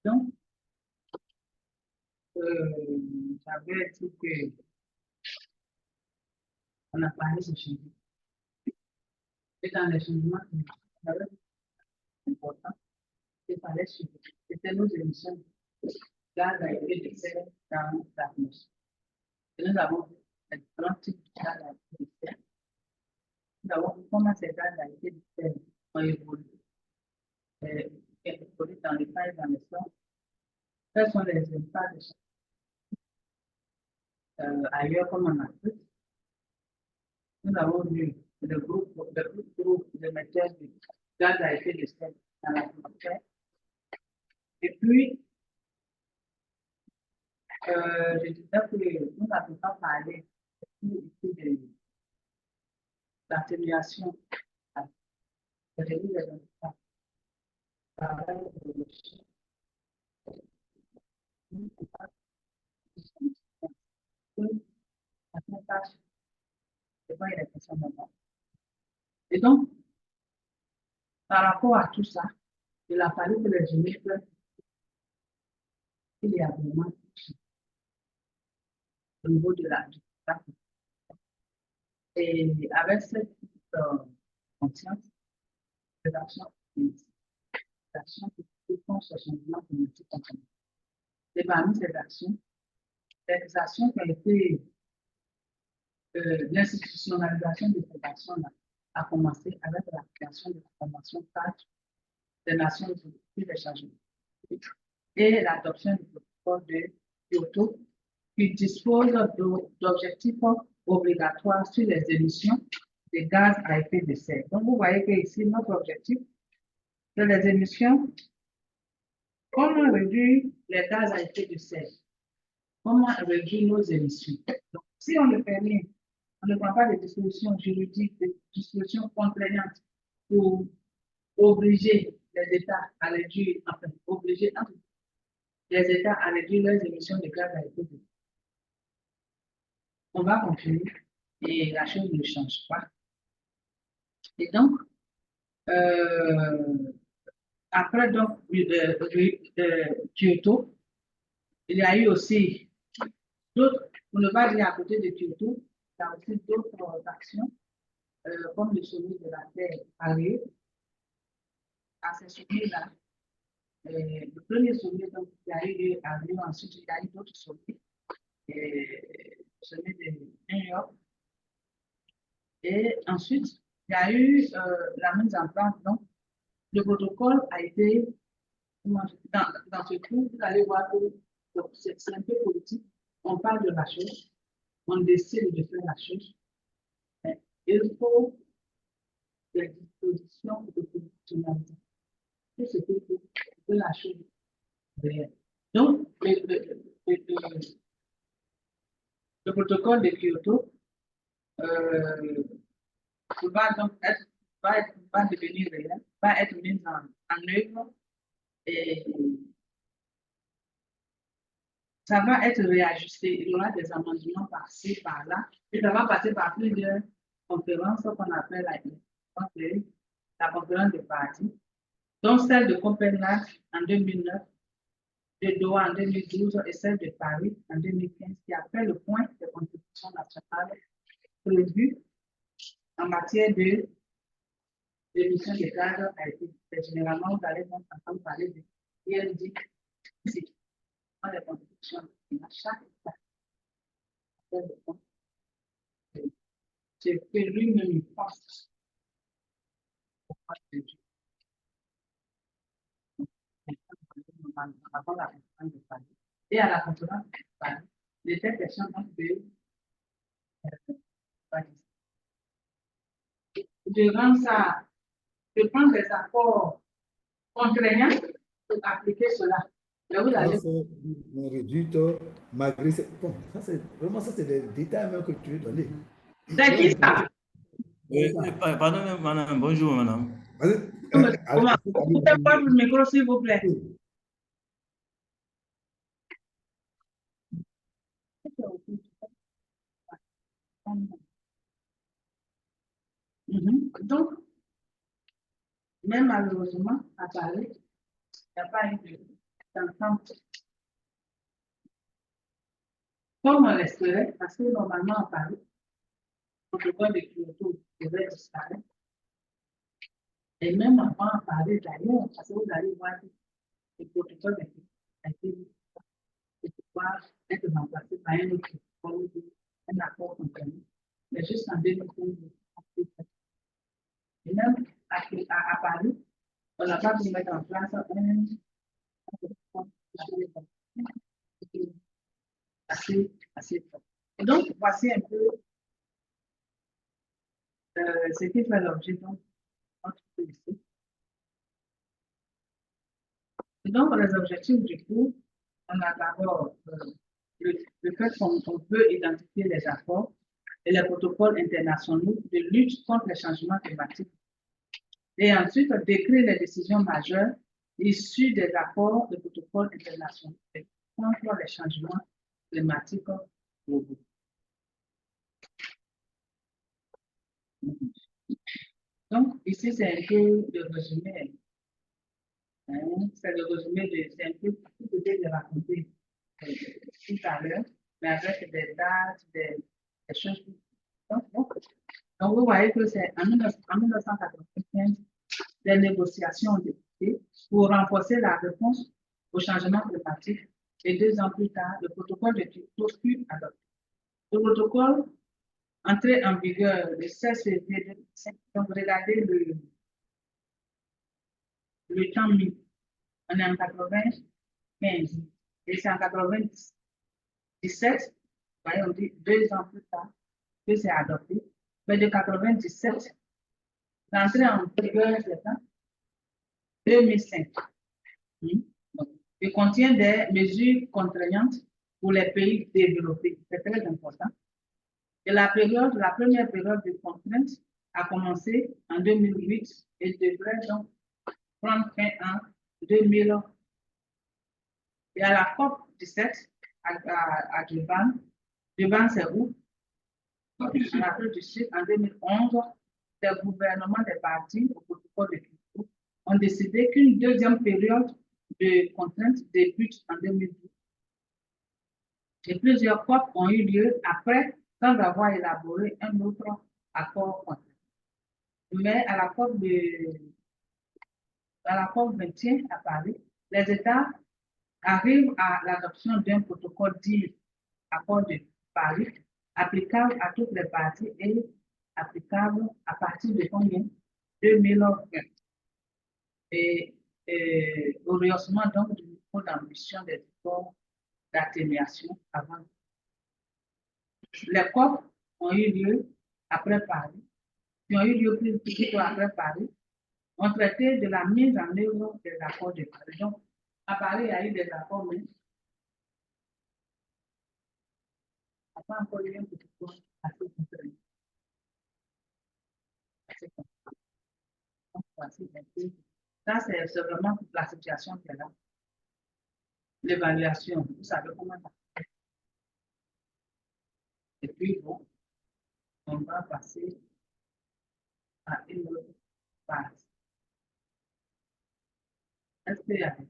Donc, j'avais dit qu'on a parlé de changement. Et dans les changements, j'avais important, il fallait suivre. C'était nos émissions gaz à effet de serre dans l'atmosphère. Et nous avons vu les différents types de gaz à effet de serre. Nous avons vu comment ces gaz à effet de serre ont évolué, évolué dans les failles dans les sols. Quels sont les impacts de ailleurs comme en Afrique? Nous avons vu le groupe d'émetteurs de gaz à effet de serre dans l'atmosphère. Et puis, je disais que nous n'avons pas parlé ici de l'atténuation. Je dis les impacts. Et donc, par rapport à tout ça, il a fallu que les génistes, il y a vraiment au niveau de la et avec cette conscience, les actions qui font ce changement climatique. Et parmi ces actions, les actions qui ont été l'institutionnalisation de ces actions-là a commencé avec la création de la Convention 4 des Nations Unies sur les changements et l'adoption du protocole de Kyoto qui dispose d'objectifs obligatoires sur les émissions de gaz à effet de serre. Donc, vous voyez que ici, notre objectif, c'est les émissions, comment réduire les gaz à effet de serre, comment réduire nos émissions. Donc, si on le permet, on ne prend pas de dispositions juridiques, de dispositions contraignantes pour obliger les États à réduire, enfin, obliger les États à réduire leurs émissions de gaz à effet de serre. On va continuer et la chose ne change pas. Et donc, après donc, Kyoto, il y a eu aussi d'autres, on ne va dire à côté de Kyoto, il y a aussi d'autres actions, comme le sommet de la Terre à Rio. À ce sommet-là, le premier sommet, donc, il y a eu à Rio, ensuite il y a eu d'autres sommets, le sommet de New York. Et ensuite, il y a eu la mise en place, donc, le protocole a été, dans ce cours, vous allez voir que c'est un peu politique. On parle de la chose, on décide de faire la chose. Mais il faut des dispositions de fonctionnalité. C'est ce qu'il faut que la chose réelle. Donc, le protocole de Kyoto va donc va devenir réel, va être mis en œuvre et ça va être réajusté. Il y aura des amendements par-ci, par-là. Et ça va passer par plusieurs conférences qu'on appelle la conférence des partis, dont celle de Copenhague en 2009, de Doha en 2012 et celle de Paris en 2015, qui a fait le point des contributions nationales prévues en matière d'émissions de gaz à effet de serre. Généralement, vous allez entendre parler de ILD, c'est les contributions à chaque État. C'est que lui-même pense avant la conférence de Paris. Et à la conférence de Paris, il était question de rendre ça, de prendre des accords contraignants pour appliquer cela. Là, vous allez... malgré bon, vraiment, ça, c'est des détails même que tu veux donner. C'est qui ça? Pardon, madame, bonjour, madame. Comment? Coupez votre micro, s'il vous plaît. Donc, Mais malheureusement, à Paris, il n'y a pas eu d'entente. Comme on l'espérait, parce que normalement à Paris, le protocole de Kyoto devait disparaître. Et même avant à Paris d'ailleurs, parce que vous allez voir que le protocole de Kyoto a été pouvoir être remplacé par un autre protocole, un accord convenu. Mais juste en 2015, et même à Paris, on n'a pas pu mettre en place un assez fort. Et donc, voici un peu ce qui fait l'objet de notre politique. Et donc, les objectifs du cours, on a d'abord le fait qu'on peut identifier les accords et les protocoles internationaux de lutte contre les changements climatiques. Et ensuite, décrire les décisions majeures issues des accords de protocoles internationaux contre les changements climatiques globaux. Donc, ici, c'est un peu le résumé. C'est le résumé c'est un peu tout ce que j'ai raconté tout à l'heure, mais avec des dates, des choses. Donc, vous voyez que c'est en 1995, des négociations ont été pour renforcer la réponse au changement climatique. Et 2 ans plus tard, le protocole de Kyoto fut adopté. Le protocole entré en vigueur le 16 février 2005. Donc, regardez le temps mis. On est en 95 et c'est en 97, voyez, on dit 2 ans plus tard que c'est adopté. Mais de 97, l'entrée en vigueur, c'est en 2005. Donc, il contient des mesures contraignantes pour les pays développés. C'est très important. Et la première période de contrainte a commencé en 2008 et devrait donc prendre fin en 2000. Et à la COP 17 à Durban, Durban c'est où? En Afrique du Sud, en 2011, les gouvernements des partis au protocole de Kyoto ont décidé qu'une deuxième période de contrainte débute en 2012. Et plusieurs COP ont eu lieu après, sans avoir élaboré un autre accord contraint. Mais à la COP 21 à Paris, les États arrivent à l'adoption d'un protocole dit accord de Paris, applicable à toutes les parties et applicable à partir de combien? 2020. Et au rehaussement donc du niveau d'ambition des efforts d'atténuation avant. Les COP ont eu lieu après Paris, qui ont eu lieu plutôt après Paris, ont traité de la mise en œuvre des accords de Paris. Donc, à Paris, il y a eu des accords, mais il n'y a pas encore eu un protocole assez contraignant. Donc, voici un peu. Ça, c'est vraiment la situation qui est là. L'évaluation, vous savez comment ça fait. Et puis, bon, on va passer à une autre phase. Est-ce qu'il y a des